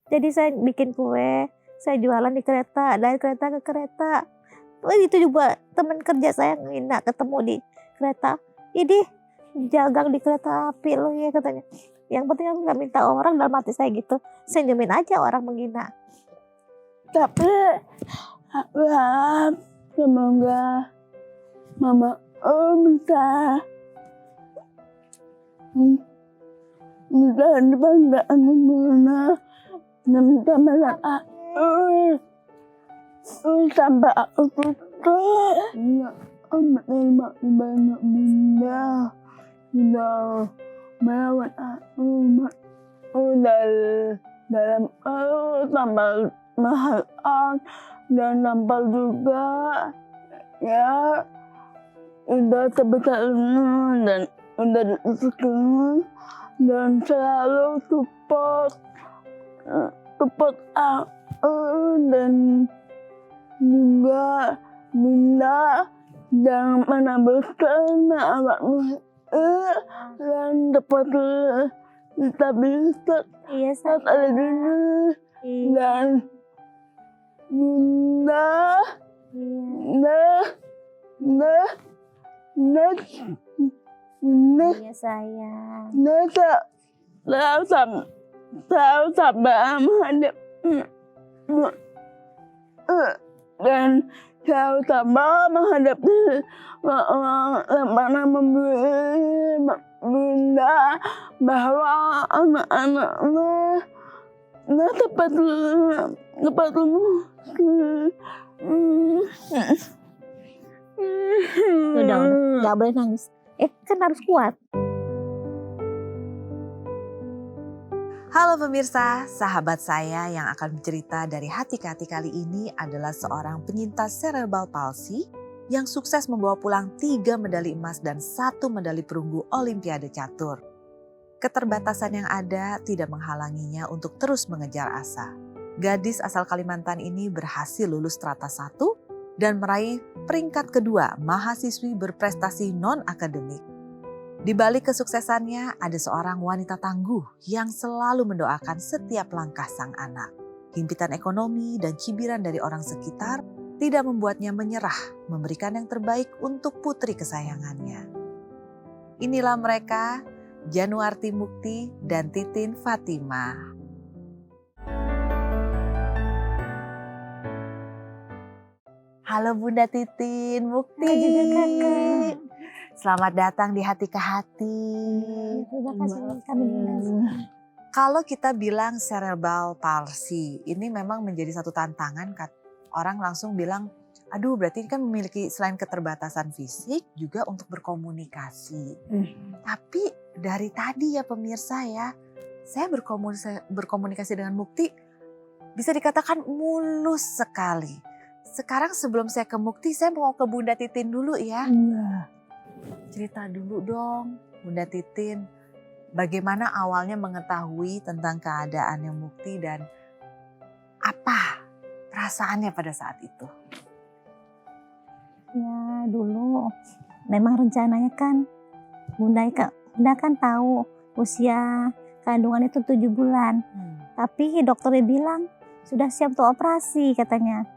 Jadi saya bikin kue, saya jualan di kereta, dari kereta ke kereta. Itu juga teman kerja saya ngina ketemu di kereta. Ini jagang di kereta api lo ya katanya. Yang penting aku nggak minta orang, dalam hati saya gitu. Senyumin aja orang menghina. Tapi aku harap semoga mama bisa dibanggakan mana dan tambah sampai aku tutup ya terima banyak bunda sudah merawat aku dalam tambah mahal dan tambah juga ya udah terbesar dan udah disukai dan selalu support aku dan juga bunda jangan pernah bosan awakmu dan dapat stabilitas saat ada dulu dan bunda Iya sayang. Tahu sabar menghadap dan tahu sabar menghadapi orang yang pernah memberi bunda bahwa anak-anaknya dapat Udah, nggak boleh nangis. Kan harus kuat. Halo pemirsa, sahabat saya yang akan bercerita dari hati ke hati kali ini adalah seorang penyintas cerebral palsy yang sukses membawa pulang 3 medali emas dan 1 medali perunggu Olimpiade Catur. Keterbatasan yang ada tidak menghalanginya untuk terus mengejar asa. Gadis asal Kalimantan ini berhasil lulus strata 1 dan meraih peringkat kedua mahasiswi berprestasi non-akademik. Di balik kesuksesannya ada seorang wanita tangguh yang selalu mendoakan setiap langkah sang anak. Himpitan ekonomi dan cibiran dari orang sekitar tidak membuatnya menyerah memberikan yang terbaik untuk putri kesayangannya. Inilah mereka, Januarti Mukti dan Titin Fatimah. Halo Bunda Titin Mukti. Halo juga kakak. Selamat datang di Hati ke Hati. Terima kasih kami Bunda. Kalau kita bilang cerebral palsy, ini memang menjadi satu tantangan. Orang langsung bilang, aduh berarti kan memiliki selain keterbatasan fisik juga untuk berkomunikasi. Tapi dari tadi ya pemirsa ya, saya berkomunikasi dengan Mukti bisa dikatakan mulus sekali. Sekarang sebelum saya ke Mukti, saya mau ke Bunda Titin dulu ya. Cerita dulu dong Bunda Titin, bagaimana awalnya mengetahui tentang keadaannya Mukti dan apa perasaannya pada saat itu? Ya dulu memang rencananya kan Bunda kan tahu usia kandungan itu 7 bulan. Tapi dokternya bilang sudah siap untuk operasi katanya.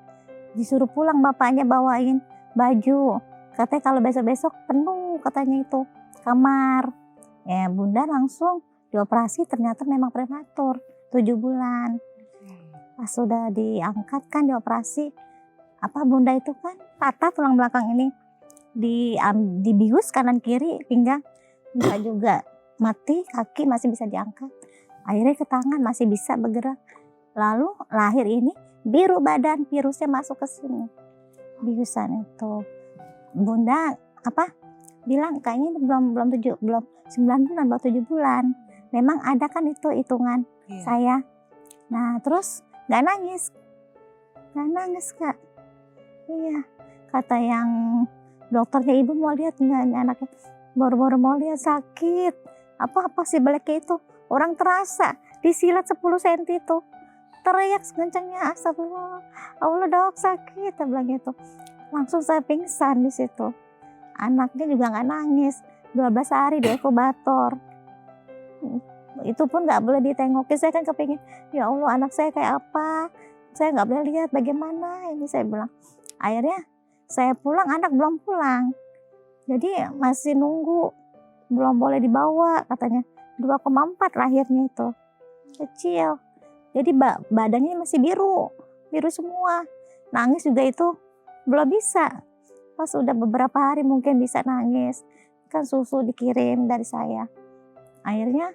Disuruh pulang bapaknya bawain baju. Katanya kalau besok-besok penuh katanya itu kamar. Ya Bunda langsung dioperasi, ternyata memang prematur 7 bulan. Pas sudah diangkat kan dioperasi, Bunda itu kan patah tulang belakang ini. Dibius kanan kiri pinggang. Enggak juga mati, kaki masih bisa diangkat. Akhirnya ke tangan masih bisa bergerak. Lalu lahir ini biru badan, virusnya masuk ke sini. Biusan itu. Bunda bilang kayaknya belum 9 bulan, baru 7 bulan. Memang ada kan itu hitungan saya. Nah terus gak nangis Kak. Iya, kata yang dokternya, ibu mau lihat nggak anaknya? Baru-baru mau lihat, sakit. Apa sih beleknya itu? Orang terasa disilat 10 cm itu. Teriak sekencangnya, astagfirullah, Allah dok sakit, saya bilang gitu. Langsung saya pingsan di situ. Anaknya juga nggak nangis, 12 hari di inkubator. itu pun nggak boleh ditengokin. Saya kan kepingin, ya Allah anak saya kayak apa, saya nggak boleh lihat bagaimana ini, saya bilang. Akhirnya saya pulang, anak belum pulang, jadi masih nunggu, belum boleh dibawa katanya. 2,4 lahirnya itu, kecil, jadi badannya masih biru semua, nangis juga itu belum bisa. Pas udah beberapa hari mungkin bisa nangis, kan susu dikirim dari saya. Akhirnya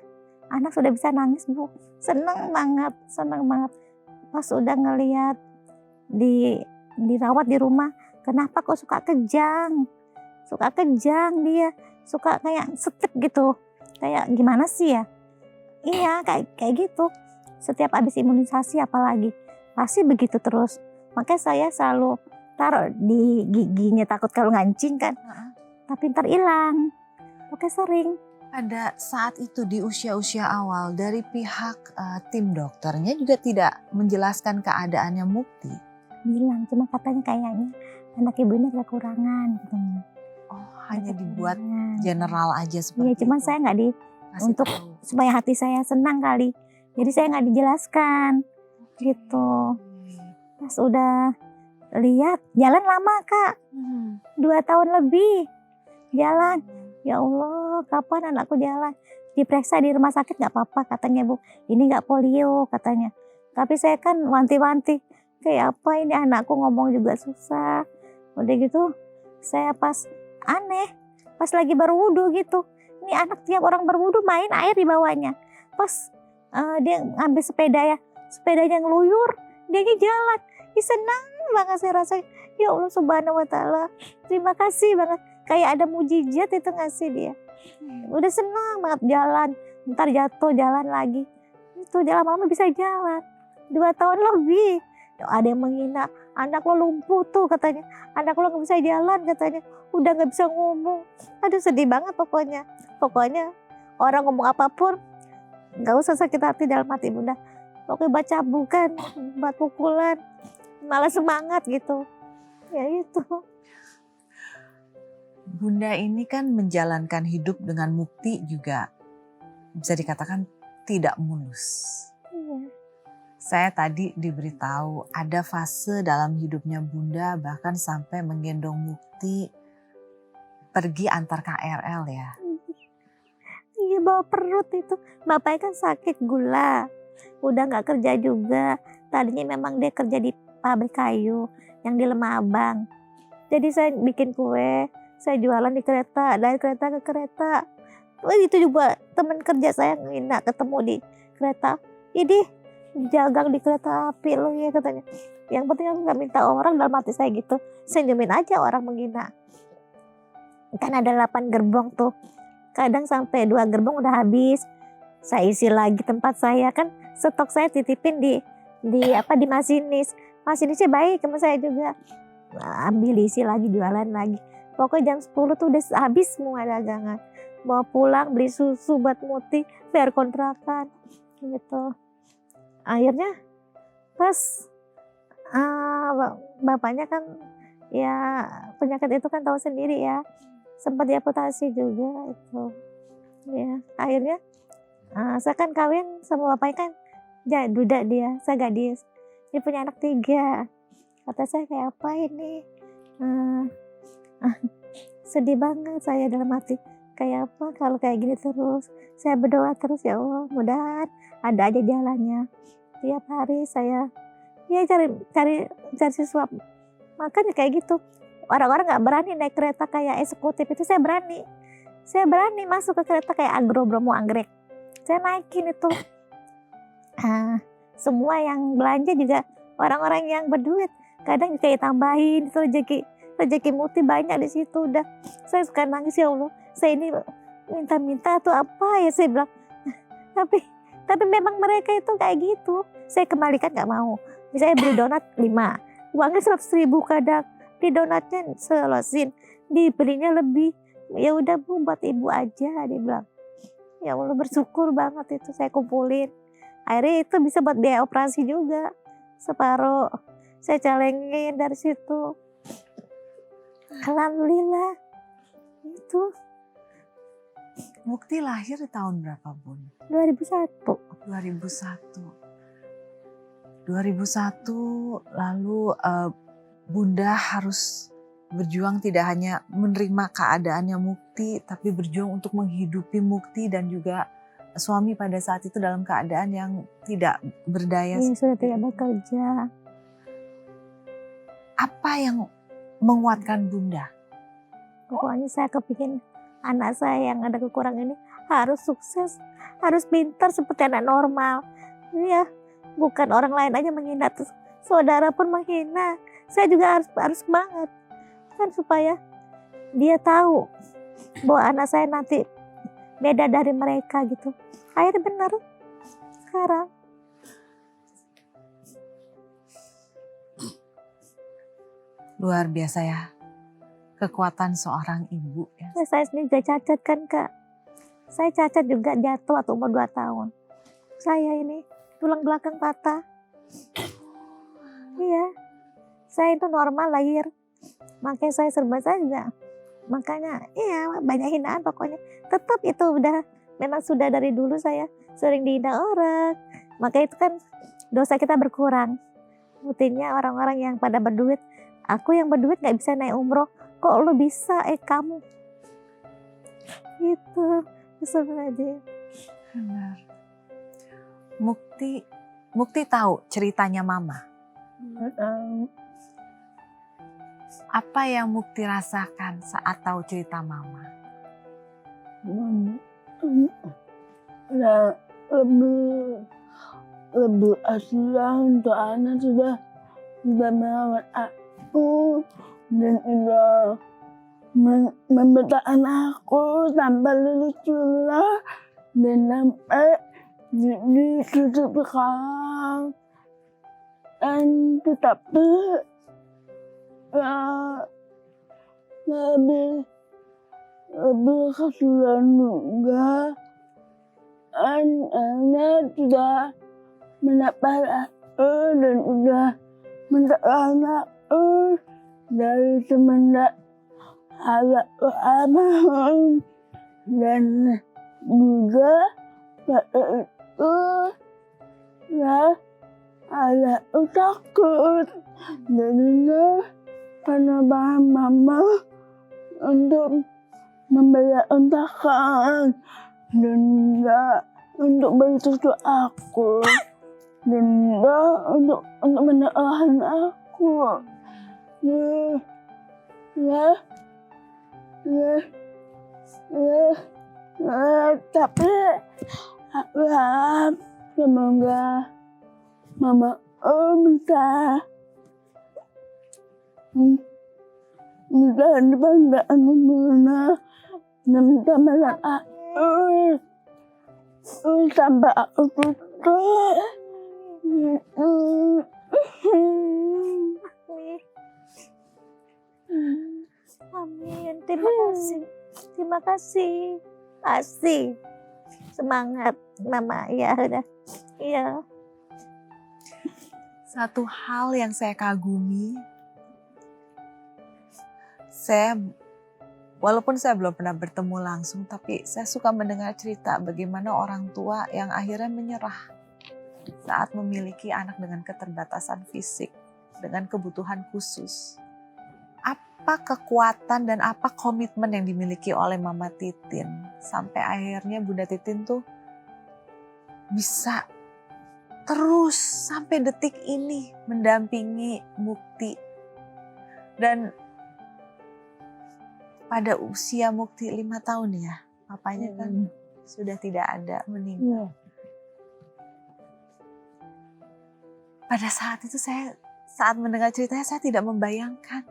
anak sudah bisa nangis, Bu. Seneng banget. Pas udah ngelihat dirawat di rumah, kenapa kok suka kejang dia, suka kayak setip gitu, kayak gimana sih ya? Iya, kayak gitu. Setiap habis imunisasi apalagi pasti begitu terus. Makanya saya selalu taruh di giginya, takut kalau ngancing kan. Tapi ntar hilang. Oke, sering. Pada saat itu di usia-usia awal dari pihak tim dokternya juga tidak menjelaskan keadaannya Mukti. Bilang, cuma katanya kayaknya anak ibu ini ada kekurangan katanya. Oh, hanya dibuat general aja seperti Iya, cuman itu. saya nggak Kasih untuk tahu. supaya hati saya senang kali. Jadi saya nggak dijelaskan gitu. Pas udah lihat jalan lama Kak, 2 tahun lebih jalan. Ya Allah, kapan anakku jalan? Diperiksa di rumah sakit nggak apa-apa katanya Bu. Ini nggak polio katanya. Tapi saya kan wanti-wanti, kayak apa ini anakku ngomong juga susah. Udah gitu saya pas aneh, pas lagi berwudu gitu. Ini anak tiap orang berwudu main air di bawahnya. Pas dia ngambil sepedanya ngeluyur, dianya jalan. Senang banget saya rasanya. Ya Allah subhanahu wa ta'ala, terima kasih banget. Kayak ada mujizat itu ngasih dia. Udah senang banget jalan. Ntar jatuh jalan lagi. Itu dia lama-lama bisa jalan. 2 tahun lebih. Ada yang menghina, anak lo lumpuh tuh katanya. Anak lo gak bisa jalan katanya. Udah gak bisa ngomong. Aduh sedih banget pokoknya. Pokoknya orang ngomong apapun, gak usah sakit hati dalam hati Bunda. Pokoknya baca bukan, buat pukulan, malah semangat gitu. Ya itu. Bunda ini kan menjalankan hidup dengan Mukti juga bisa dikatakan tidak mulus. Iya. Saya tadi diberitahu ada fase dalam hidupnya Bunda bahkan sampai menggendong Mukti pergi antar KRL ya. Iya, bawa perut itu. Bapaknya kan sakit gula, udah gak kerja juga. Tadinya memang dia kerja di pabrik kayu yang di Lemah Abang. Jadi saya bikin kue, saya jualan di kereta, dari kereta ke kereta. Itu juga teman kerja saya ngina ketemu di kereta. Ini jagang di kereta api lo ya katanya. Yang penting aku gak minta orang, dalam hati saya gitu. Senyumin aja orang menghina. Kan ada 8 gerbong tuh. Kadang sampai 2 gerbong udah habis. Saya isi lagi tempat saya, kan stok saya titipin di masinis. Masinisnya baik sama saya juga. Nah, ambil isi lagi, jualan lagi. Pokoknya jam 10 tuh udah habis semua dagangan. Mau pulang beli susu buat Muti, bayar kontrakan gitu. Akhirnya pas bapaknya kan ya penyakit itu kan tahu sendiri ya. Sempat diamputasi juga itu. Ya, akhirnya saya kan kawin sama bapaknya kan duda dia, saya gadis. Dia punya anak 3. Kata saya kayak apa ini? Sedih banget saya dalam hati. Kayak apa kalau kayak gini terus? Saya berdoa terus, ya Allah, mudahan ada aja jalannya. Tiap hari saya ya cari sesuap. Makanya kayak gitu. Orang-orang nggak berani naik kereta kayak eksekutif itu, saya berani. Saya berani masuk ke kereta kayak Agro Bromo Anggrek. Saya naikin itu. Semua yang belanja juga orang-orang yang berduit. Kadang kayak tambahin itu rezeki Muti banyak di situ. Udah saya suka nangis, ya Allah. Saya ini minta-minta atau apa ya, saya bilang. Tapi memang mereka itu kayak gitu. Saya kembalikan nggak mau. Misalnya beli donat 5, uangnya 100.000 kadang. Di donatnya selosin, dibelinya lebih. Ya udah Bu, buat ibu aja, dia bilang. Ya Allah, bersyukur banget itu saya kumpulin. Akhirnya itu bisa buat biaya operasi juga. Separuh saya calengin dari situ. Alhamdulillah. Itu. Mukti lahir di tahun berapa, Bun? 2001. 2001 lalu Bunda harus berjuang tidak hanya menerima keadaannya Mukti, tapi berjuang untuk menghidupi Mukti dan juga suami pada saat itu dalam keadaan yang tidak berdaya. Iya, sudah tidak bekerja. Apa yang menguatkan Bunda? Pokoknya saya kepingin anak saya yang ada kekurangan ini harus sukses, harus pintar seperti anak normal. Iya, bukan orang lain aja menghina, terus saudara pun menghina. Saya juga harus semangat kan supaya dia tahu bahwa anak saya nanti beda dari mereka gitu. Akhirnya benar sekarang. Luar biasa ya, kekuatan seorang ibu ya. Saya sendiri juga cacat kan Kak. Saya cacat juga jatuh waktu umur 2 tahun. Saya ini tulang belakang patah. Iya, saya itu normal lahir. Makanya saya serba saja. Makanya iya banyak hinaan pokoknya. Tetap itu udah memang sudah dari dulu saya sering dihina orang. Makanya itu kan dosa kita berkurang. Buktinya orang-orang yang pada berduit. Aku yang berduit gak bisa naik umroh. Kok lu bisa kamu? Gitu. Sebenarnya. Benar. Mukti tahu ceritanya Mama. Apa yang Mukti rasakan saat tahu cerita Mama? Ya, lebih kasihan untuk anak sudah merawat aku dan sudah membesarkan aku sampai lulus sekolah dan sampai di titik sekarang. Dan tetapi ya lebih kasihan juga. Anak sudah mendapat aku dan sudah mendapatkan aku dari semenjak agak keamanan dan juga waktu itu ya agak takut jadinya karena bahan mama untuk membeli untakan dan juga untuk beli susu aku dan juga untuk mendoakan aku tapi aku harap semoga mama bisa dibanggakan mana dan bisa melihat aku sampai aku tutup. Amin. Terima kasih. Terima kasih. Asih. Semangat Mama. Ya udah. Iya. Satu hal yang saya kagumi, walaupun saya belum pernah bertemu langsung, tapi saya suka mendengar cerita bagaimana orang tua yang akhirnya menyerah saat memiliki anak dengan keterbatasan fisik, dengan kebutuhan khusus. Apa kekuatan dan apa komitmen yang dimiliki oleh Mama Titin sampai akhirnya Bunda Titin tuh bisa terus sampai detik ini mendampingi Mukti. Dan pada usia Mukti 5 tahun ya, papanya kan sudah tidak ada, meninggal. Pada saat itu saat mendengar ceritanya saya tidak membayangkan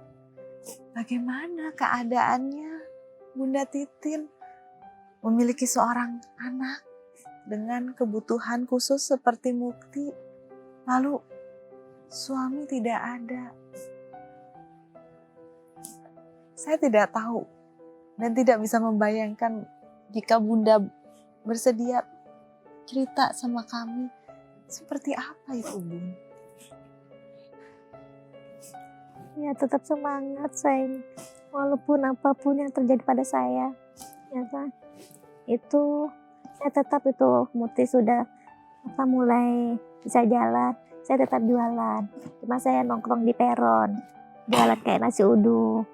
bagaimana keadaannya Bunda Titin memiliki seorang anak dengan kebutuhan khusus seperti Mukti, lalu suami tidak ada. Saya tidak tahu dan tidak bisa membayangkan jika Bunda bersedia cerita sama kami, seperti apa itu, Bun? Ya tetap semangat sayang. Walaupun apapun yang terjadi pada saya. Ya kan? itu saya tetap itu Muti sudah mulai bisa jalan, saya tetap jualan. Cuma saya nongkrong di peron, jualan kayak nasi uduk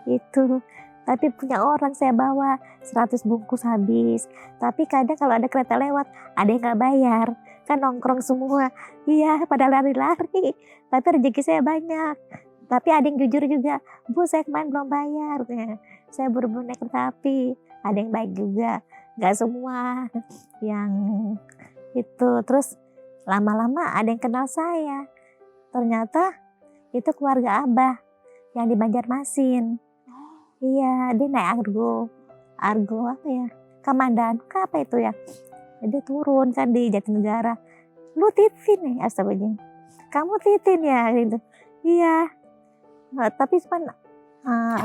itu. Tapi punya orang saya bawa 100 bungkus habis. Tapi kadang kalau ada kereta lewat, ada yang nggak bayar. Kan nongkrong semua. Iya, pada lari-lari. Tapi rezeki saya banyak. Tapi ada yang jujur juga. Bu, saya kemarin belum bayar. Saya buru-buru naik kereta api. Ada yang baik juga. Nggak semua yang itu. Terus lama-lama ada yang kenal saya. Ternyata itu keluarga Abah yang di Banjarmasin. Iya, dia naik Argo apa ya? Kamandan, apa itu ya? Dia turun kan di Jatinegara. Lu Titin nih, astagfirullahaladzim. Kamu Titin ya, gitu. Iya. Nah, tapi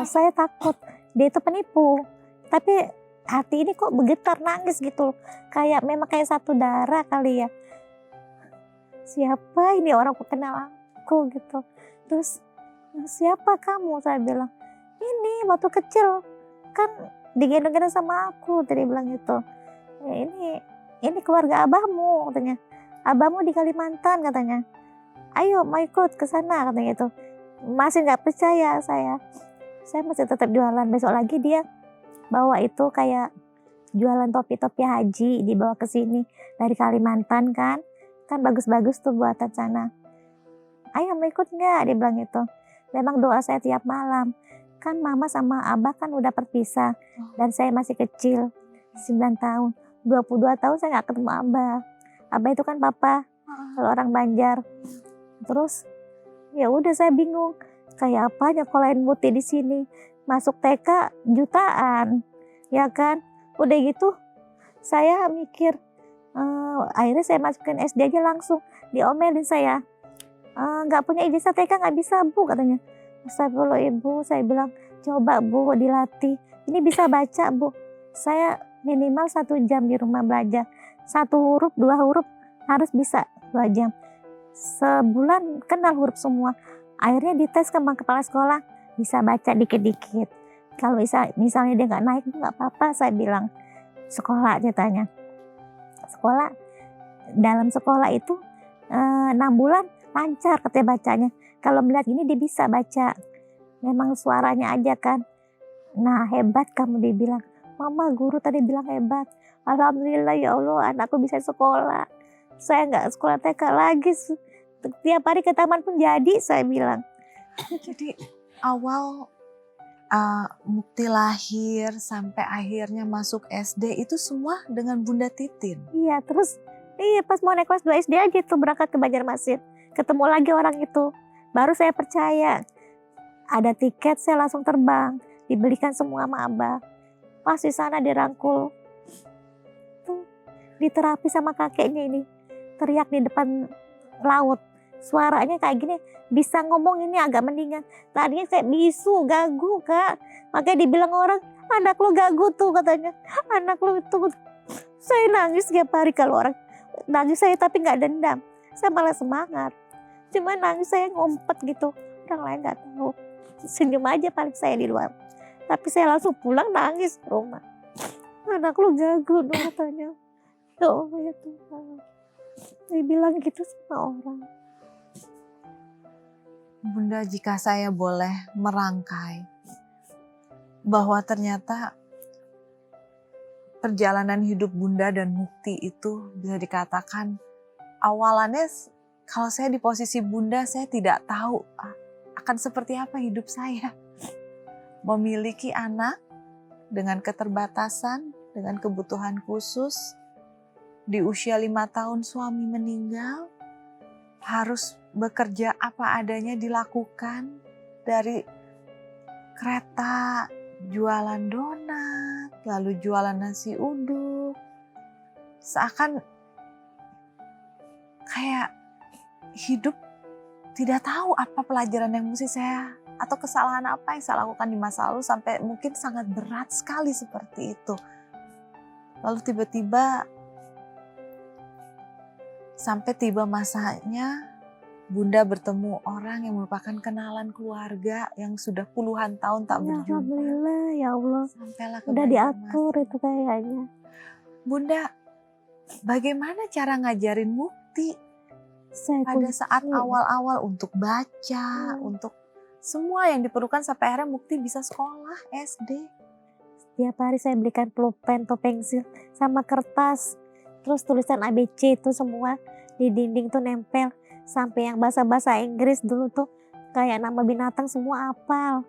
saya takut dia itu penipu. Tapi hati ini kok bergetar nangis gitu. Kayak memang kayak satu darah kali ya. Siapa ini orang kenal aku gitu. Terus siapa kamu? Saya bilang. Ini waktu kecil kan digendong-gendong sama aku, tadi bilang gitu. Ini keluarga abahmu katanya. Abahmu di Kalimantan katanya. Ayo mau ikut ke sana katanya gitu. Masih nggak percaya saya. Saya masih tetap jualan. Besok lagi dia bawa itu kayak jualan topi-topi haji dibawa ke sini dari Kalimantan kan. Kan bagus-bagus tuh buatan sana. Ayo mau ikut nggak? Dia bilang gitu. Memang doa saya tiap malam. Kan mama sama abah kan udah berpisah dan saya masih kecil 9 tahun 22 tahun saya nggak ketemu abah itu kan papa kalau orang Banjar. Terus ya udah saya bingung kayak apa nyekolahin Muti di sini, masuk TK jutaan ya kan. Udah gitu saya mikir akhirnya saya masukin SD aja langsung. Diomelin saya, nggak punya ijazah TK nggak bisa Bu katanya. Astagfirullah Ibu, saya bilang coba Bu dilatih. Ini bisa baca Bu. Saya minimal 1 jam di rumah belajar. 1 huruf, 2 huruf harus bisa 2 jam. Sebulan kenal huruf semua. Akhirnya dites sama kepala sekolah, bisa baca dikit-dikit. Kalau misalnya dia nggak naik, nggak apa-apa saya bilang. Sekolah ceritanya. Sekolah, dalam sekolah itu 6 bulan lancar katanya bacanya. Kalau melihat gini dia bisa baca. Memang suaranya aja kan. Nah hebat kamu dibilang. Mama guru tadi bilang hebat. Alhamdulillah ya Allah anakku bisa sekolah. Saya nggak sekolah TK lagi. Tiap hari ke taman pun jadi saya bilang. Jadi awal Mukti lahir sampai akhirnya masuk SD itu semua dengan Bunda Titin. Iya terus pas mau naik kelas 2 SD aja tuh berangkat ke Banjarmasin. Ketemu lagi orang itu. Baru saya percaya. Ada tiket saya langsung terbang. Dibelikan semua sama Abah. Pas di sana dirangkul. Tuh, diterapi sama kakeknya ini. Teriak di depan laut. Suaranya kayak gini. Bisa ngomong ini agak mendingan. Tadinya kayak bisu, gagu Kak. Makanya dibilang orang, anak lo gagu tuh katanya. Anak lo itu. Saya nangis tiap hari kalau orang nangis saya tapi gak dendam. Saya malah semangat. Cuma nangis saya ngumpet gitu. Orang lain gak tahu. Senyum aja paling saya di luar. Tapi saya langsung pulang nangis ke rumah. Anak lu gagu dong katanya. Ya Allah ya Tuhan. Dia bilang gitu sama orang. Bunda jika saya boleh merangkai. Bahwa ternyata perjalanan hidup Bunda dan Mukti itu bisa dikatakan awalannya. Kalau saya di posisi Bunda, saya tidak tahu akan seperti apa hidup saya. Memiliki anak dengan keterbatasan, dengan kebutuhan khusus. Di usia 5 tahun suami meninggal, harus bekerja apa adanya dilakukan. Dari kereta, jualan donat, lalu jualan nasi uduk. Seakan kayak hidup tidak tahu apa pelajaran yang mesti saya atau kesalahan apa yang saya lakukan di masa lalu sampai mungkin sangat berat sekali seperti itu. Lalu tiba-tiba sampai tiba masanya Bunda bertemu orang yang merupakan kenalan keluarga yang sudah puluhan tahun tak berjumpa. Alhamdulillah ya Allah. Sampailah ke Udah diatur Banjarmasin. itu kayaknya. Bunda, bagaimana cara ngajarin Mukti Saya pada saat kunci. awal-awal untuk baca, untuk semua yang diperlukan sampai akhirnya Mukti bisa sekolah SD? Setiap hari saya belikan pulpen atau pensil sama kertas. Terus tulisan ABC itu semua di dinding tuh nempel. Sampai yang bahasa-bahasa Inggris dulu tuh kayak nama binatang semua hafal.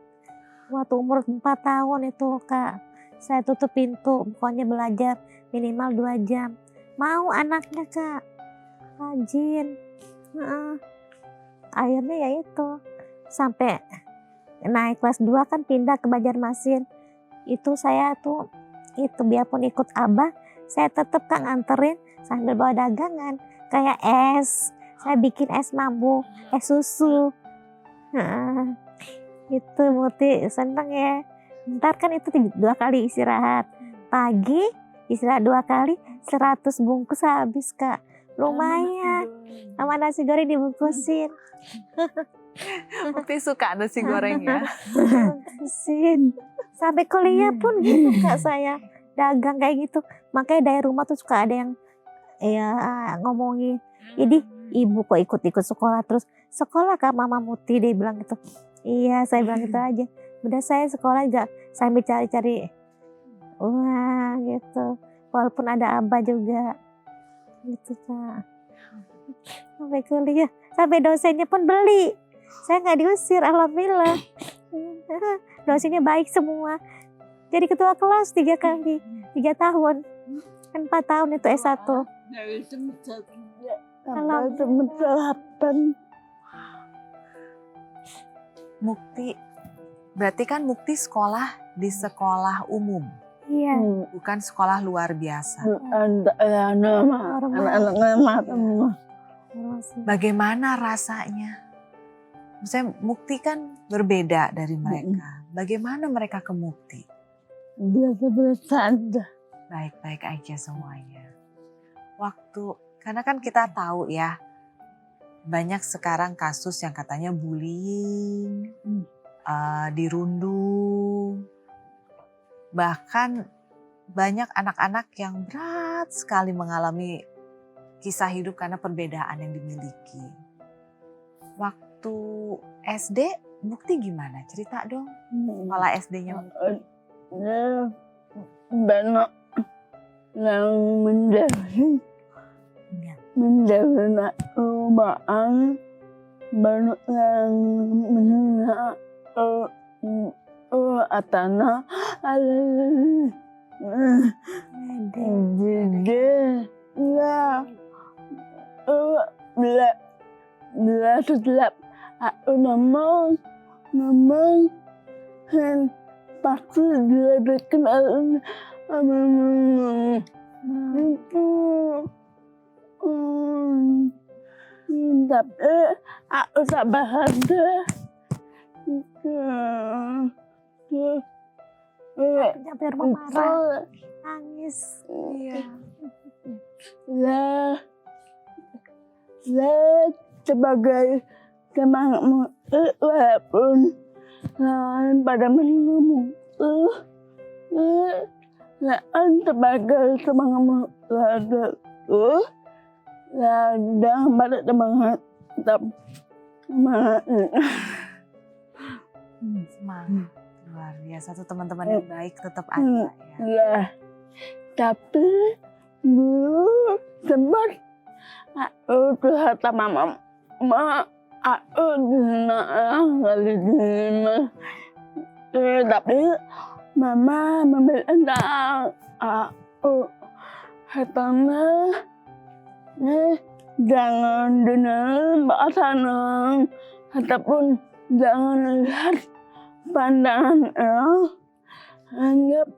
Waktu umur 4 tahun itu Kak. Saya tutup pintu, pokoknya belajar minimal 2 jam. Mau anaknya Kak, rajin. Heeh. Akhirnya ya itu. Sampai naik kelas 2 kan pindah ke Banjarmasin. Itu saya tuh itu biarpun ikut abah, saya tetap kan nganterin sambil bawa dagangan kayak es. Saya bikin es mambu, es susu. Nah, itu Muti seneng ya. Ntar kan itu 2 kali istirahat. Pagi istirahat 2 kali, 100 bungkus habis Kak. Lumayan. Sama nasi goreng dibungkusin. Mukti suka nasi goreng ya? Bungkusin. Sampai kuliah pun gitu Kak saya. Dagang kayak gitu. Makanya dari rumah tuh suka ada yang ya ngomongin. Jadi ibu kok ikut-ikut sekolah terus. Sekolah Kak Mama Muti, dia bilang gitu. Iya saya bilang gitu aja. Udah saya sekolah juga sambil cari-cari. Wah gitu. Walaupun ada abah juga. Gitu Kak. Sampai kuliah. Sampai dosennya pun beli. Saya nggak diusir, alhamdulillah. Dosennya baik semua. Jadi ketua kelas 3 kali. 3 tahun. Kan 4 tahun itu S1. Dari semester 3 sampai Alhamdulillah. semester 8. Mukti, berarti kan Mukti sekolah di sekolah umum, Iya. bukan sekolah luar biasa. Anak-anak nama semua. Bagaimana rasanya? Misalnya Mukti kan berbeda dari mereka. Bagaimana mereka ke Mukti? Biasa-biasa aja. Baik-baik aja semuanya. Karena kan kita tahu ya, banyak sekarang kasus yang katanya bullying, dirundung. Bahkan banyak anak-anak yang berat sekali mengalami kisah hidup karena perbedaan yang dimiliki. Waktu SD, Mukti gimana? Cerita dong. Kepala SD-nya Mukti. Banyak yang menjadi perubahan, banyak yang menolak atana jadi ya bila setelah aku ngomong pasti dia dikenal itu tapi aku sabar aja Sampai rumah marah, nangis. Iya. lah sebagai semangat walaupun lain pada menunggu sebagai semangat dan pada semangat tetap semangat. Semangat. Luar biasa tuh teman-teman yang baik tetap ada ya. Lah, tapi dulu sempat aku curhat sama mama, aku kali ini, tapi mama membela aku, katanya jangan dengar bahasa ataupun jangan lihat pandangan anggap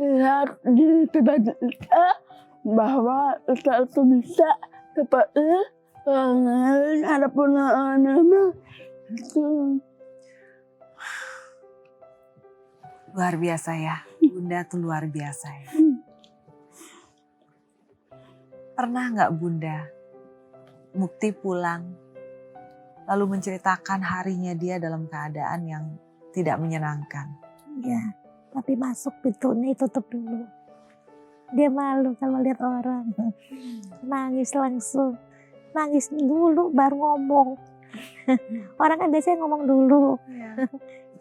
lihat di pribadi kita bahwa kita itu bisa seperti orang lain adapun nama itu. Luar biasa ya, Bunda tuh luar biasa ya. Pernah nggak Bunda Mukti pulang lalu menceritakan harinya dia dalam keadaan yang tidak menyenangkan? Iya, tapi masuk pintunya tutup dulu. Dia malu kalau lihat orang. Nangis langsung. Nangis dulu baru ngomong. Orang kan biasanya ngomong dulu.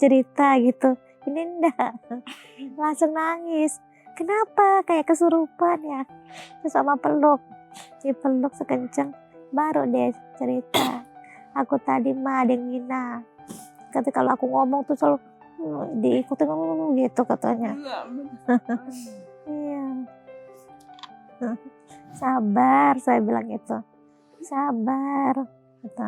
Cerita gitu. Ini enggak. Langsung nangis. Kenapa? Kayak kesurupan ya. Terus sama peluk. Dipeluk sekencang. Baru dia cerita. Aku tadi mah ada yang ngina. Kata kalau aku ngomong tuh selalu diikutin ngomong gitu katanya. Iya. Sabar, saya bilang gitu. Sabar. Gitu.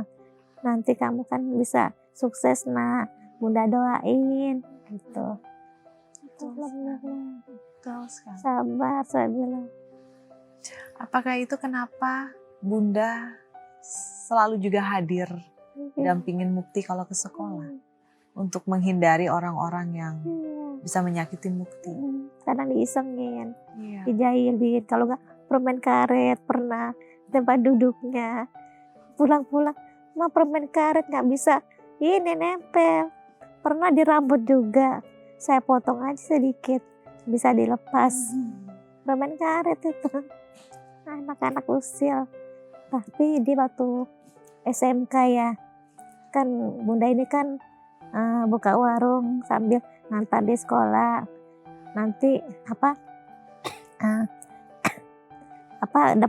Nanti kamu kan bisa sukses nak. Bunda doain. Gitu. Sabar, saya bilang. Apakah itu kenapa Bunda selalu juga hadir dampingin Mukti kalau ke sekolah? Untuk menghindari orang-orang yang bisa menyakiti Mukti. Karena diisengin, Iya. dijahilin. Kalau nggak permen karet pernah tempat duduknya. Pulang-pulang, mah permen karet nggak bisa ini nempel. Pernah di rambut juga. Saya potong aja sedikit, bisa dilepas. Permen karet itu. Anak-anak usil. Tapi di waktu SMK ya, kan Bunda ini kan buka warung sambil ngantar di sekolah. Nanti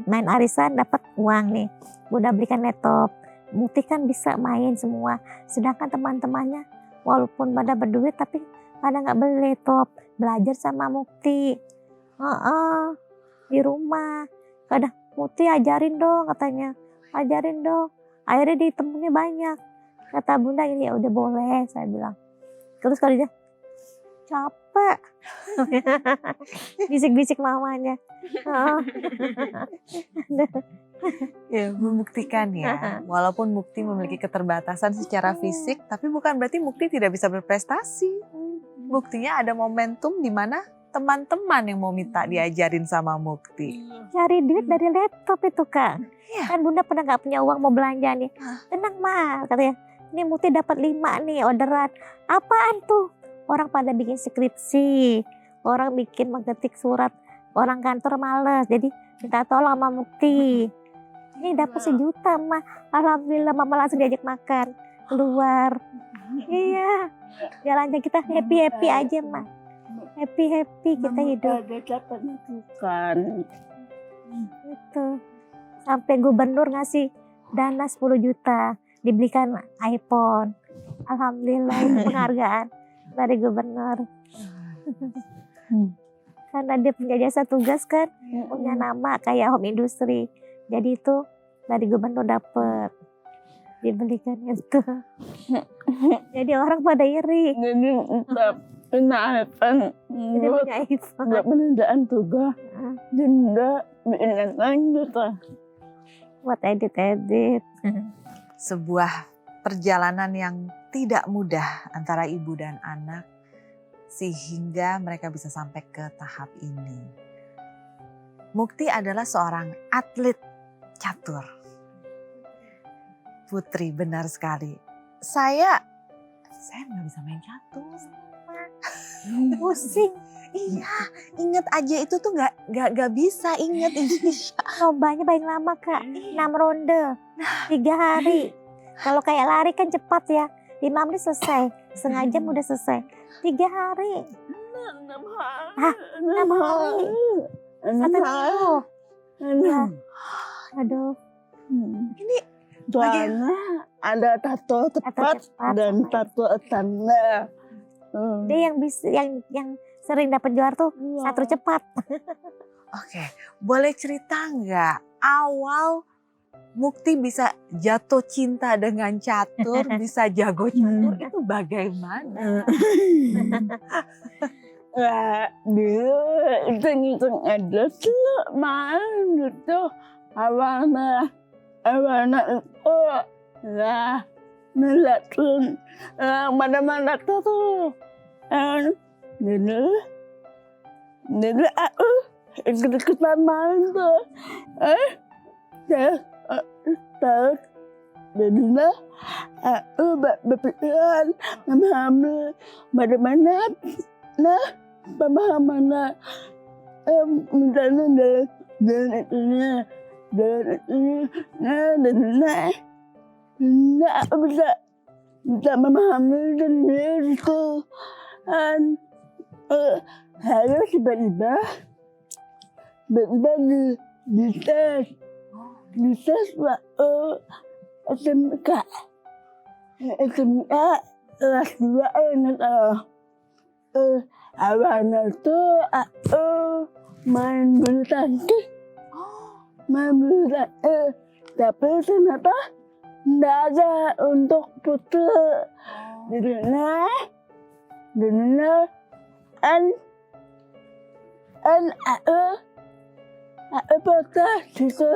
main arisan dapat uang nih. Bunda belikan laptop. Mukti kan bisa main semua. Sedangkan teman-temannya walaupun pada berduit tapi pada nggak beli laptop. Belajar sama Mukti. Di rumah. Kadang Mukti ajarin dong katanya. Ajarin dong. Akhirnya ditemunya banyak. Kata Bunda ini ya udah boleh saya bilang. Terus kali dia capek. Bisik-bisik mamanya. Ya, membuktikan ya. Walaupun Mukti memiliki keterbatasan secara fisik, tapi bukan berarti Mukti tidak bisa berprestasi. Buktinya ada momentum di mana teman-teman yang mau minta diajarin sama Mukti. Cari duit dari laptop itu Kak. Iya. Kan Bunda pernah gak punya uang mau belanja nih. Tenang mah katanya. Ini Mukti dapat 5 nih orderan. Apaan tuh? Orang pada bikin skripsi. Orang bikin mengetik surat. Orang kantor males. Jadi minta tolong sama Mukti. Ini dapat 1 juta mah. Alhamdulillah mama langsung diajak makan. Keluar. Iya. Jalannya kita happy-happy aja mah. Happy-happy kita hidup. Ada dapat bukan. Itu. Sampai gubernur ngasih dana 10 juta. Dibelikan iPhone. Alhamdulillah itu penghargaan dari gubernur. Karena dia punya jasa tugas kan. Punya nama kayak home industry. Jadi itu dari gubernur dapet. Dibelikan itu. Jadi orang pada iri. Jadi punya iPhone. Dia punya iPhone. Nggak penundaan tugas. Denda bikin gitu. Buat edit-edit. Sebuah perjalanan yang tidak mudah antara ibu dan anak sehingga mereka bisa sampai ke tahap ini. Mukti adalah seorang atlet catur. Putri, benar sekali. Saya nggak bisa main catur. Pusing. Iya, inget aja itu tuh nggak bisa inget ini. Lombanya paling lama Kak. 6 ronde. 3 hari. Kalau kayak lari kan cepat ya. 5 menit selesai. Setengah jam udah selesai. 3 hari. 6 hari. 1 minggu. Ya. Aduh. Ini Soalnya ada tato cepat dan tato tanda. Dia yang bisa yang sering dapat juara tuh satu cepat. Oke, boleh cerita nggak awal Mukti bisa jatuh cinta dengan catur, bisa jago catur itu bagaimana? Dia hitung-hitung aja tuh main gitu. Awalnya itu lah ngeliatin mana-mana tuh. Jadi aku ikut-ikutan main tuh. Terus jadinya aku berpikiran memahami bagaimana pemahamannya misalnya jalan itunya, dan aku bisa memahami sendiri itu. Dan harus tiba-tiba dites waktu SMK kelas 2 awalnya tuh aku main bulu tangkis, tapi ternyata nggak ada untuk putri. Karena aku patah gitu.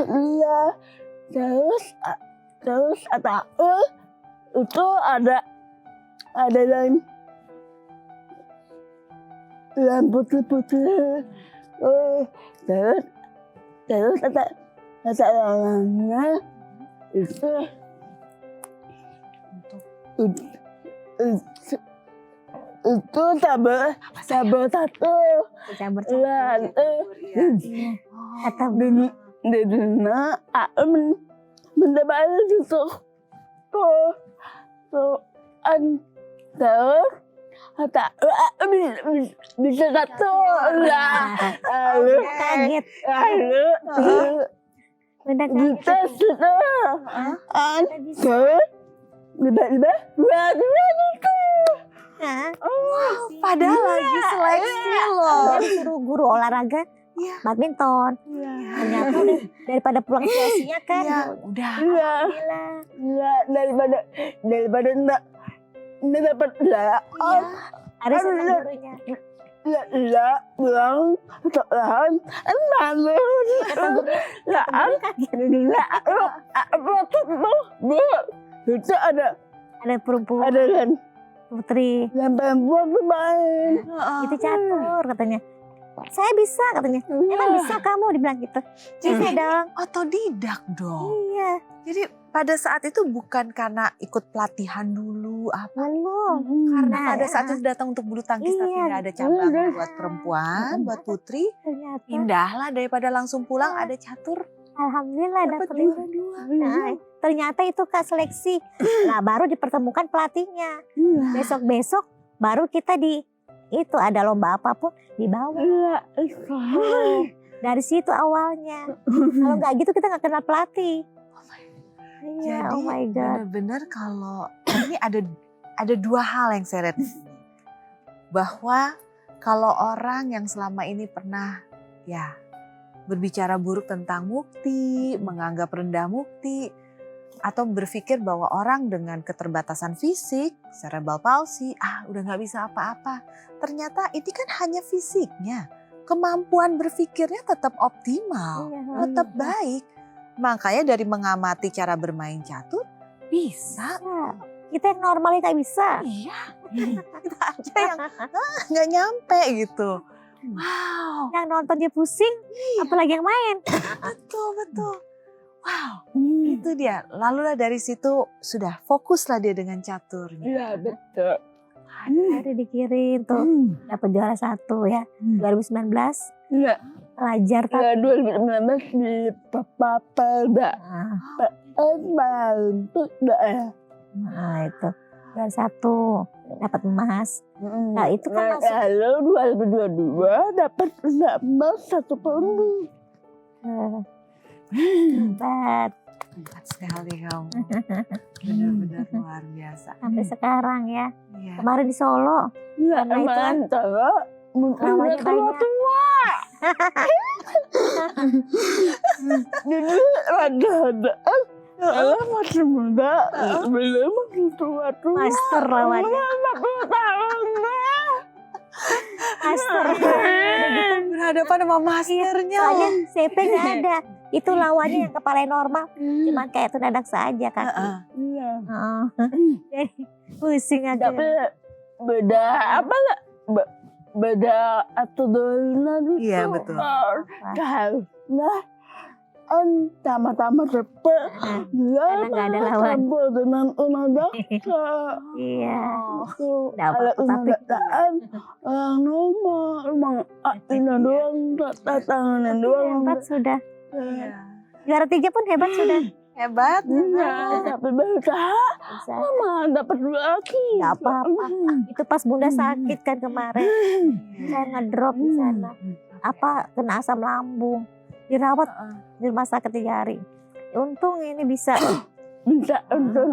Iya, terus aku itu ada yang putih-putih. Terus kata orangnya itu tabel satu. Kata Dina aku mendapat itu terus kata aku bisa satu lah. kaget. Bunda kaget. Kita terus tiba-tiba dua itu. Padahal lagi seleksi loh. Dan suruh guru olahraga badminton. Ternyata udah daripada pulang sia-sia kan. Udah. Daripada enggak dapat lah. Harus sama gurunya. Pulang sekolahan malu. Itu ada Perempuan kan putri. yang perempuan bermain. Itu catur katanya. Saya bisa katanya. Emang bisa kamu dibilang gitu. Bisa dong. Otodidak dong. Iya. Jadi pada saat itu bukan karena ikut pelatihan dulu apa. Karena Nah, pada saat itu datang untuk bulu tangkis tapi Iya. nggak ada cabang buat perempuan, buat putri. ternyata Indahlah daripada langsung pulang ada catur. alhamdulillah Dapat dapet itu. dua. Nah, ternyata itu Kak seleksi. Nah, baru dipertemukan pelatihnya. Besok-besok baru kita itu ada lomba apapun dibawa. Dari situ awalnya. Kalau nggak gitu kita nggak kenal pelatih. Iya, Jadi oh my god. benar-benar kalau ini ada dua hal yang saya lihat di sini. Bahwa kalau orang yang selama ini pernah berbicara buruk tentang Mukti, menganggap rendah Mukti, atau berpikir bahwa orang dengan keterbatasan fisik, cerebral palsy, udah nggak bisa apa-apa. Ternyata ini kan hanya fisiknya. Kemampuan berpikirnya tetap optimal, tetap baik. Makanya dari mengamati cara bermain catur, bisa. Kita yang normalnya nggak bisa. Iya, kita aja yang nggak nyampe gitu. Wow, Yang nonton dia pusing, apalagi yang main. betul. Wow, itu dia. Lalulah dari situ sudah fokuslah dia dengan caturnya. Iya betul. Ada dikirim tuh, dapat juara 1 ya. 2019 Iya. pelajar tapi 2019 di Papapelda. Bantu ya. nah itu juara 1 dapat emas. Nah itu kan masuk Lalu 2022 dapat emas 1 perunggu. hebat Hebat sekali kamu. Benar-benar luar biasa. sampai sekarang ya. Iya. Kemarin di Solo Iya Karena itu kan mantap. Mungkin lawannya kalau banyak. tua. Jadi ada. Kalau masih muda, belum masih tua-tua. Master lawannya. 50 tahun. Master. Berhadapan sama masternya loh. Soalnya CP nggak ada. Itu lawannya yang kepala normal. Cuman kayak itu dadak saja kaki. Iya. Jadi pusing Tapi aja. beda apa lah? Beda aturan itu. Iya, betul. Karena sama-sama cepet. Dia Karena nggak ada lawan. campur dengan unadaksa. Iya. Tuh, Nggak apa-apa, ada unadaksaan orang nomor, emang ini doang, tangannya doang. Hebat sudah. Iya. Juara 3 pun hebat sudah. Hebat. Iya, tapi berusaha Bisa. mama dapat lagi. Nggak apa-apa. Itu pas bunda sakit kan kemarin. Saya ngedrop di sana. Kena asam lambung. Dirawat di rumah sakit 3 hari. Untung ini bisa Bisa untuk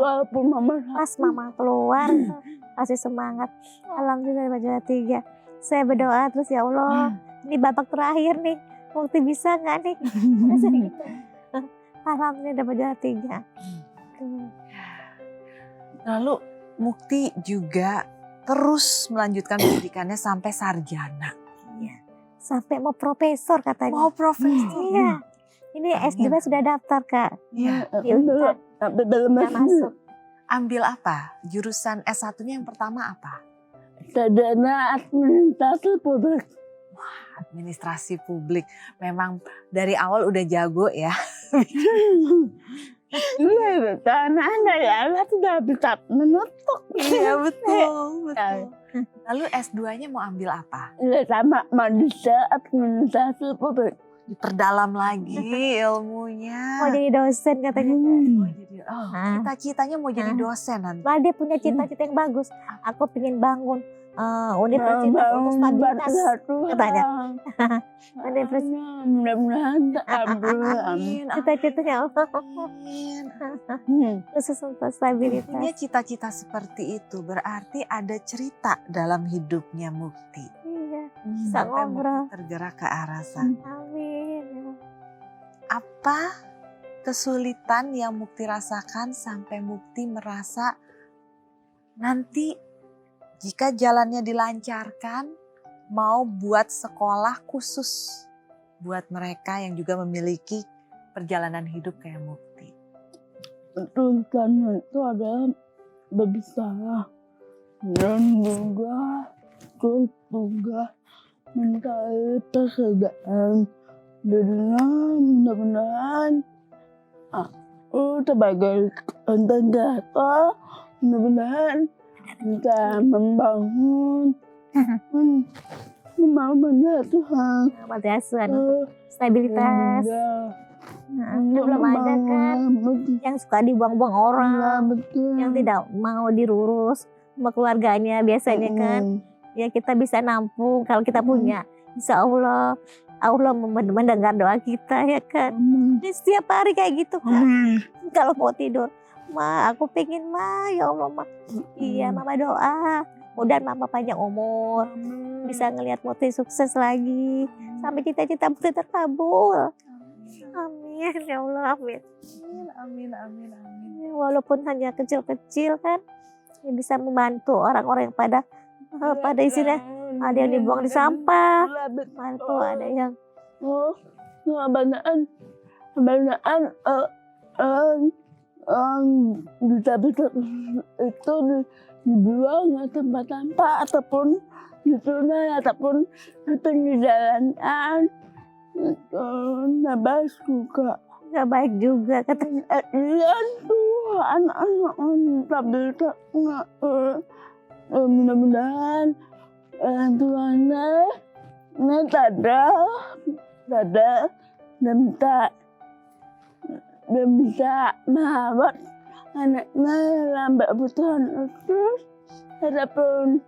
walaupun mama pas mama keluar kasih semangat. Alhamdulillah juara 3. Saya berdoa terus, ya Allah, ini babak terakhir nih. Mukti bisa nggak nih? Alhamdulillah dapat juara 3. Lalu Mukti juga terus melanjutkan pendidikannya sampai sarjana. Sampai mau profesor katanya. Mau profesor. Iya. Ini S2 sudah daftar, Kak. Iya. Di Unpad. sampai dalam Udah masuk. Ambil apa? Jurusan S1-nya yang pertama apa? Sarjana administrasi publik. Administrasi publik. Memang dari awal udah jago ya. Iya, karena Anda ya sudah bisa menutup. Iya betul. Lalu S2-nya mau ambil apa? Iya, sama manusia administrasi publik. Diperdalam lagi ilmunya. Mau jadi dosen katanya. Cita-citanya mau jadi dosen nanti. Malah dia punya cita-cita yang bagus. Aku pengen bangun universitas untuk stabilitas. Katanya. Universitas. Mudah-mudahan Amin. Cita-citanya Allah. Amin. Khusus untuk stabilitas. Punya cita-cita seperti itu berarti ada cerita dalam hidupnya Mukti. Iya. Bisa Sampai ngobrol. Mukti tergerak ke arah sana. Amin. Apa kesulitan yang Mukti rasakan sampai Mukti merasa nanti jika jalannya dilancarkan mau buat sekolah khusus buat mereka yang juga memiliki perjalanan hidup kayak Mukti? Tulisannya itu adalah berbicara dan juga mencari persaudaraan. Dan mudah-mudahan aku sebagai konten kreator mudah-mudahan bisa membangun Tuhan. Mati asuhan untuk stabilitas. Belum ada kan yang suka dibuang-buang orang, Betul. yang tidak mau dirurus sama keluarganya biasanya kan. Ya kita bisa nampung kalau kita punya. Insya Allah mendengar doa kita ya kan. Ini setiap hari kayak gitu kan. Kalau mau tidur, Ma, aku pengen ya Allah, Ma. Iya, Mama doa. Mudah Mama panjang umur, bisa ngelihat Mukti sukses lagi, sampai cita-cita Mukti terkabul. Amin, ya Allah, amin. Amin. Ya, walaupun hanya kecil-kecil kan, ya bisa membantu orang-orang yang pada isinya. Ada yang dibuang di sampah, mantu ada yang kebanyakan bisa itu dibuang ke tempat sampah ataupun di sungai ataupun di pinggir jalanan. Itu nggak baik juga. nggak baik juga katanya. Iya tuh anak-anak disabilitas mudah-mudahan tuannya sadar dan bisa merawat anaknya lambat kebutuhan khusus ataupun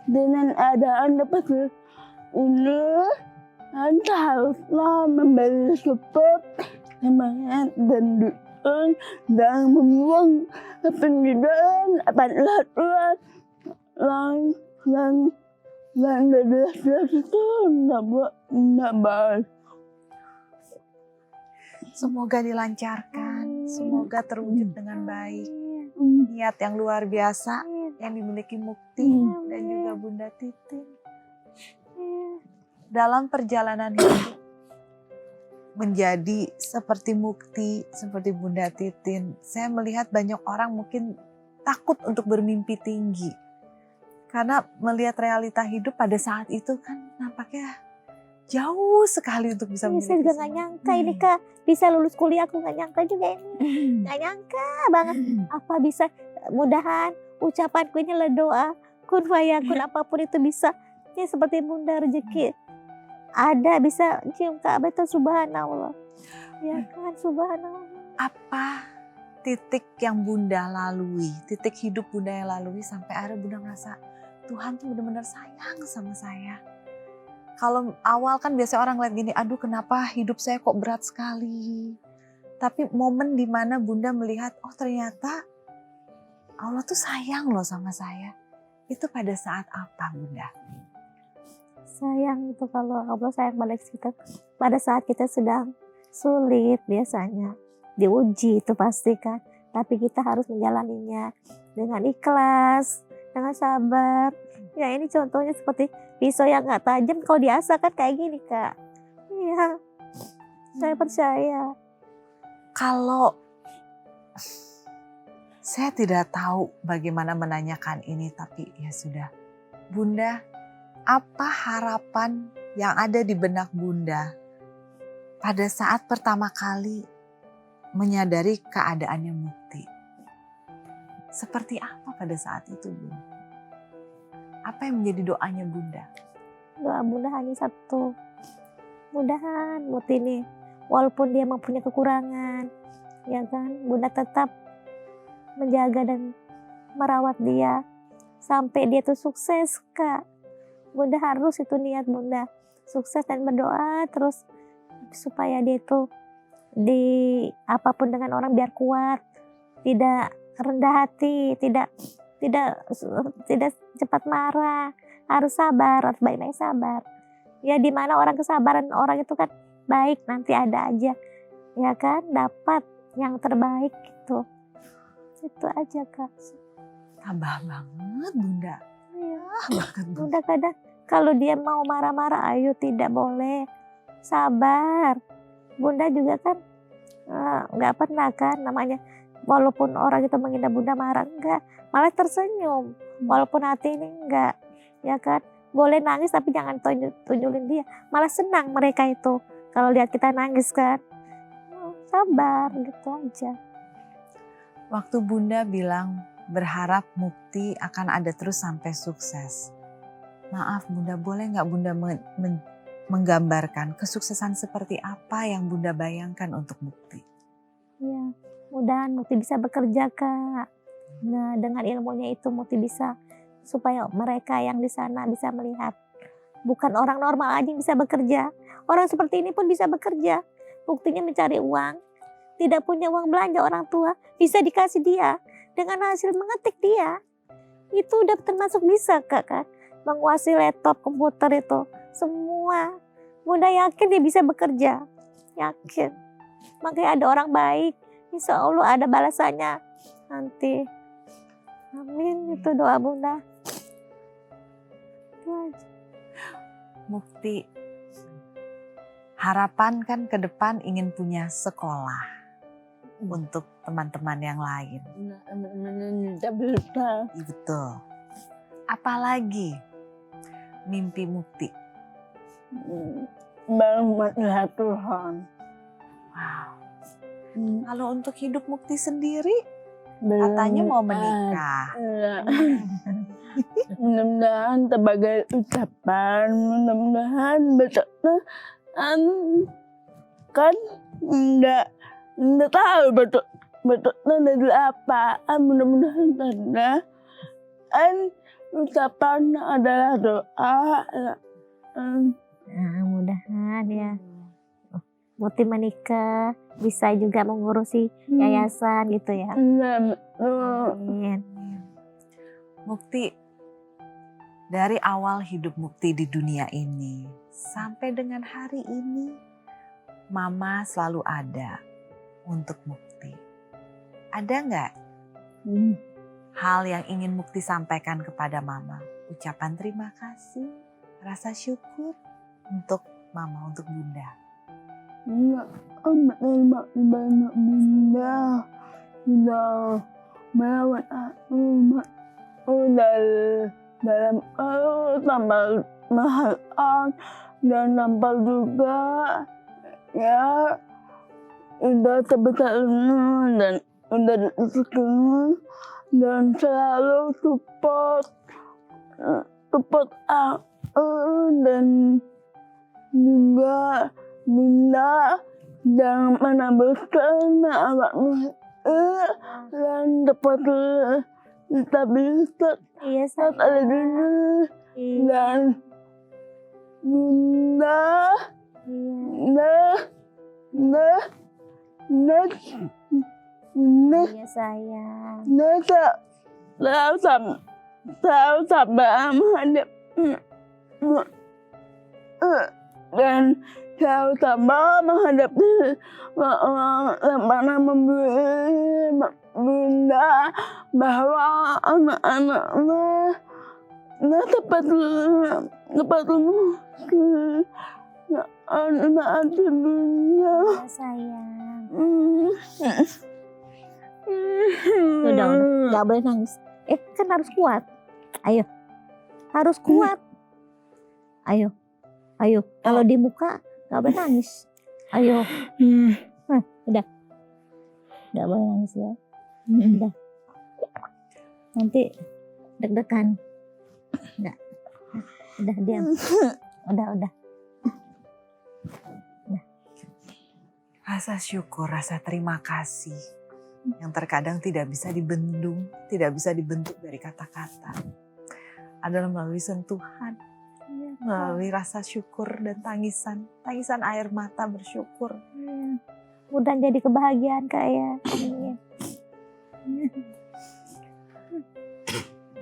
dengan adaan seperti ini Anda haruslah memberi support semangat dan dukungan dan membuang pendidikan apabila Tuhan dan jelas itu tidak baik. Semoga dilancarkan, semoga terwujud dengan baik. Niat yang luar biasa yang dimiliki Mukti dan juga Bunda Titin. Dalam perjalanan hidup menjadi seperti Mukti, seperti Bunda Titin, saya melihat banyak orang mungkin takut untuk bermimpi tinggi. Karena melihat realita hidup pada saat itu kan nampaknya jauh sekali untuk bisa Saya memiliki juga semua. nggak nyangka ini Kak bisa lulus kuliah, aku nggak nyangka juga ini, nggak nyangka banget. Apa bisa, mudahan ucapanku ini adalah doa kun fayakun, apapun itu bisa. Ya seperti Bunda rezeki ada bisa cium Ka'bah itu subhanallah. Ya kan subhanallah. Apa titik yang Bunda lalui, titik hidup Bunda yang lalui sampai akhirnya Bunda merasa Tuhan tuh benar-benar sayang sama saya. Kalau awal kan biasanya orang lihat gini, aduh kenapa hidup saya kok berat sekali. Tapi momen dimana Bunda melihat, oh ternyata Allah tuh sayang loh sama saya. Itu pada saat apa Bunda? Sayang itu kalau Allah sayang pada kita pada saat kita sedang sulit biasanya diuji itu pasti kan, tapi kita harus menjalaninya dengan ikhlas, dengan sabar. Ya ini contohnya seperti pisau yang nggak tajam kalau diasah kan kayak gini Kak. Iya, saya percaya. Kalau saya tidak tahu bagaimana menanyakan ini, tapi ya sudah. Bunda, apa harapan yang ada di benak Bunda pada saat pertama kali menyadari keadaannya Mukti? Seperti apa pada saat itu Bunda? Apa yang menjadi doanya Bunda? Doa Bunda hanya satu, mudahan Mukti ini walaupun dia mempunyai kekurangan, ya kan, Bunda tetap menjaga dan merawat dia sampai dia tuh sukses Kak. Bunda harus itu niat Bunda sukses dan berdoa terus supaya dia tuh di apapun dengan orang biar kuat, tidak rendah hati, tidak cepat marah, harus sabar, harus baik-baik sabar. Ya di mana orang kesabaran orang itu kan baik, nanti ada aja ya kan dapat yang terbaik gitu. Itu aja Kak. Tabah banget Bunda. Iya. Banget Bunda. Bunda kadang kalau dia mau marah-marah, ayo tidak boleh, sabar. Bunda juga kan nggak pernah kan namanya, walaupun orang itu menghina Bunda marah enggak, malah tersenyum. Walaupun hati ini enggak, ya kan. Boleh nangis tapi jangan tunjulin dia, malah senang mereka itu kalau lihat kita nangis kan. Sabar gitu aja. Waktu Bunda bilang berharap Mukti akan ada terus sampai sukses. Maaf Bunda, boleh nggak Bunda menggambarkan kesuksesan seperti apa yang Bunda bayangkan untuk Mukti? Ya, mudahan Mukti bisa bekerja Kak. Nah dengan ilmunya itu Mukti bisa supaya mereka yang di sana bisa melihat. Bukan orang normal aja yang bisa bekerja. Orang seperti ini pun bisa bekerja. Buktinya mencari uang. Tidak punya uang belanja orang tua. Bisa dikasih dia. Dengan hasil mengetik dia. Itu udah termasuk bisa Kak kan. Menguasai laptop, komputer itu. Semua. Bunda yakin dia bisa bekerja. Yakin. Makanya ada orang baik. Insya Allah ada balasannya nanti. Amin. Itu doa Bunda. Itu aja. Mukti, harapan kan ke depan ingin punya sekolah untuk teman-teman yang lain. Betul. Apalagi mimpi Mukti? Melihat Tuhan. Wow. Kalau untuk hidup Mukti sendiri, katanya mau menikah. Mudah-mudahan sebagai ucapan, mudah-mudahan betul kan enggak tahu betulnya dari apa. Mudah-mudahan ada ucapan adalah doa. Nah, mudahan ya. Mukti menikah, bisa juga mengurusi yayasan gitu ya. Amin. Mukti, dari awal hidup Mukti di dunia ini sampai dengan hari ini, Mama selalu ada untuk Mukti. Ada nggak hal yang ingin Mukti sampaikan kepada Mama? Ucapan terima kasih, rasa syukur untuk Mama, untuk Bunda. Terima banyak Bunda sudah merawat aku dalam tambah mahaan dan nampak juga ya udah terbesarnya dan udah rezekinya dan selalu support dan juga Bunda jangan pernah bosan awakmu dan dapat stabilitas Iya saat ada sayang. dulu Iya. dan Bunda nah Iya sayang. selalu sabar menghadap dan selalu sabar menghadapi orang yang pernah memberi Bunda bahwa anak-anaknya tepat anak Bunda. Iya sayang. Udah, nggak boleh nangis. Kan harus kuat. Ayo, harus kuat. Ayo. Kalau di muka nggak boleh nangis. Ayo. Udah. Nggak boleh nangis ya. Udah. Nanti deg-degan. Udah diam. Udah. Rasa syukur, rasa terima kasih yang terkadang tidak bisa dibendung, tidak bisa dibentuk dari kata-kata. Adalah melalui sentuhan, melalui rasa syukur dan tangisan air mata bersyukur. Udah jadi kebahagiaan kayak.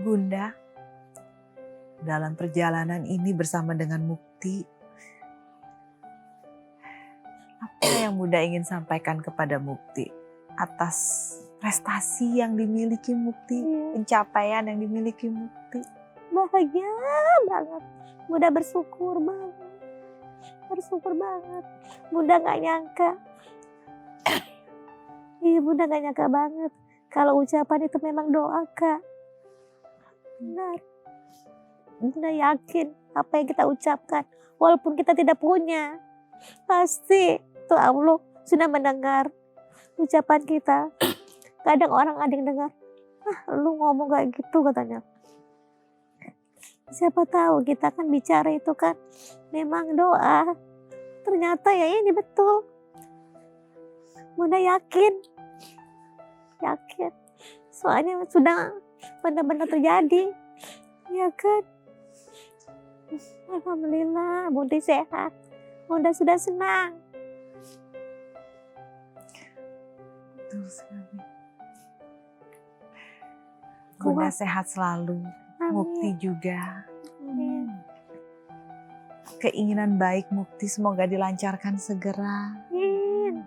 Bunda, dalam perjalanan ini bersama dengan Mukti, apa yang Bunda ingin sampaikan kepada Mukti atas prestasi yang dimiliki Mukti, pencapaian yang dimiliki Mukti? Bahagia banget. Bunda bersyukur banget. Bunda gak nyangka. Bunda gak nyangka banget. Kalau ucapan itu memang doa, Kak. Benar. Bunda yakin apa yang kita ucapkan, walaupun kita tidak punya, pasti tuh Allah sudah mendengar ucapan kita. Kadang orang ada yang dengar, lu ngomong kayak gitu katanya. Siapa tahu kita kan bicara itu kan memang doa. Ternyata ya ini betul. Bunda yakin. Soalnya sudah benar-benar terjadi. Ya kan? Alhamdulillah Bunda sehat. Bunda sudah senang. Betul sekali. Bunda sehat selalu. Mukti juga. Amin. Keinginan baik Mukti semoga dilancarkan segera. Amin.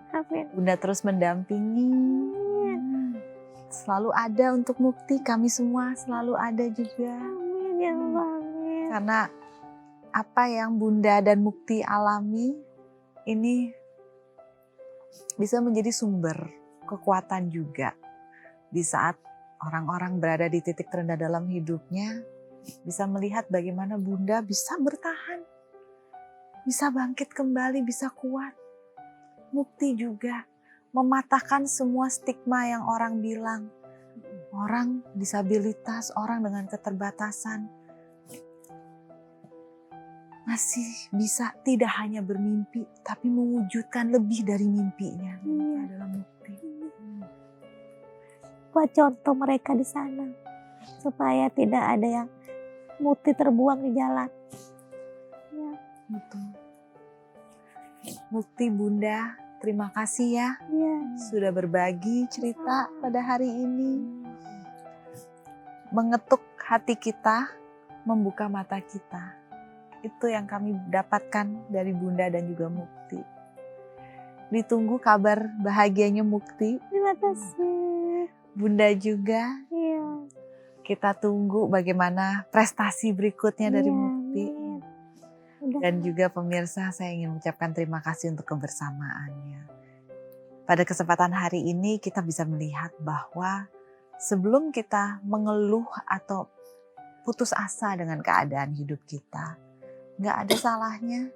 Bunda terus mendampingi. Selalu ada untuk Mukti, kami semua selalu ada juga. Amin ya Allah. Amin. Karena apa yang Bunda dan Mukti alami ini bisa menjadi sumber kekuatan juga di saat orang-orang berada di titik terendah dalam hidupnya, bisa melihat bagaimana Bunda bisa bertahan, bisa bangkit kembali, bisa kuat. Mukti juga mematahkan semua stigma yang orang bilang, orang disabilitas, orang dengan keterbatasan masih bisa tidak hanya bermimpi, tapi mewujudkan lebih dari mimpinya. Ini adalah Mukti. Buat contoh mereka di sana, supaya tidak ada yang Mukti terbuang di jalan. Ya. Betul. Mukti, Bunda, terima kasih ya sudah berbagi cerita pada hari ini. Mengetuk hati kita, membuka mata kita. Itu yang kami dapatkan dari Bunda dan juga Mukti. Ditunggu kabar bahagianya Mukti. Terima kasih. Bunda juga. Iya. Kita tunggu bagaimana prestasi berikutnya dari Mukti. Dan juga pemirsa, saya ingin mengucapkan terima kasih untuk kebersamaannya. Pada kesempatan hari ini kita bisa melihat bahwa sebelum kita mengeluh atau putus asa dengan keadaan hidup kita, nggak ada salahnya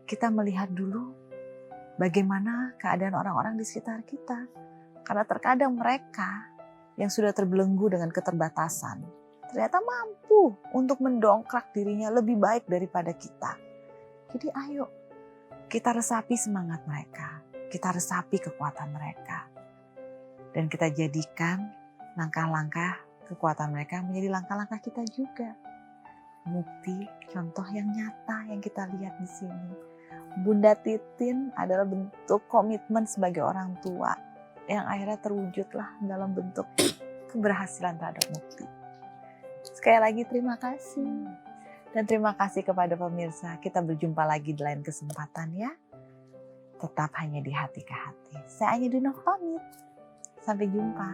kita melihat dulu bagaimana keadaan orang-orang di sekitar kita. Karena terkadang mereka yang sudah terbelenggu dengan keterbatasan, ternyata mampu untuk mendongkrak dirinya lebih baik daripada kita. Jadi ayo, kita resapi semangat mereka, kita resapi kekuatan mereka. Dan kita jadikan langkah-langkah kekuatan mereka menjadi langkah-langkah kita juga. Bukti, contoh yang nyata yang kita lihat di sini. Bunda Titin adalah bentuk komitmen sebagai orang tua yang akhirnya terwujudlah dalam bentuk keberhasilan terhadap Mukti. Sekali lagi terima kasih. Dan terima kasih kepada pemirsa. Kita berjumpa lagi di lain kesempatan ya. Tetap hanya di hati ke hati. Saya Anya Dunov pamit. Sampai jumpa.